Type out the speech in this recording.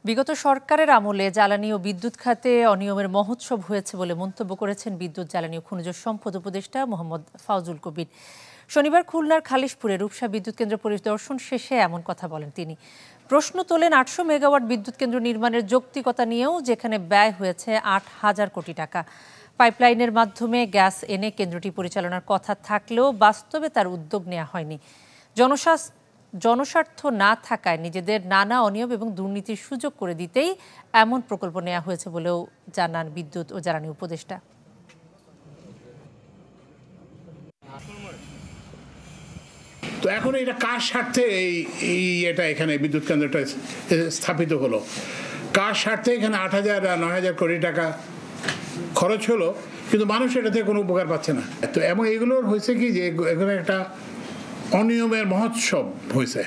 বিগত সরকারের আমলে জ্বালানি ও বিদ্যুৎ খাতে অনিয়মের মহোৎসব হয়েছে বলে মন্তব্য করেছেন বিদ্যুৎ, জ্বালানি ও খনিজ সম্পদ উপদেষ্টা মোহাম্মদ ফাউজুল কবির। শনিবার খুলনার খালিশপুরে রূপসা বিদ্যুৎ কেন্দ্র পরিদর্শন শেষে এমন কথা বলেন তিনি। প্রশ্ন তোলেন ৮০০ মেগাওয়াট বিদ্যুৎ কেন্দ্র নির্মাণের যৌক্তিকতা নিয়েও, যেখানে ব্যয় হয়েছে ৮,০০০ কোটি টাকা। পাইপলাইনের মাধ্যমে গ্যাস এনে কেন্দ্রটি পরিচালনার কথা থাকলেও বাস্তবে তার উদ্যোগ নেওয়া হয়নি। জনস্বার্থ না থাকায় নিজেদের নানা অনিয়ম এবং দুর্নীতির সুযোগ করে দিতেই এমন প্রকল্প নেওয়া হয়েছে বলেও জানান বিদ্যুৎ ও জ্বালানি উপদেষ্টা। তো এখন এটা কার স্বার্থে এটা এখানে বিদ্যুৎ কেন্দ্রটা স্থাপিত হলো, কার স্বার্থে এখানে ৮,০০০ আর ৯,০০০ কোটি টাকা খরচ হলো, কিন্তু মানুষ এটাতে কোনো উপকার পাচ্ছে না। তো এবং এগুলোর হয়েছে কি যে এখানে একটা অনিয়মের মহোৎসব হয়েছে।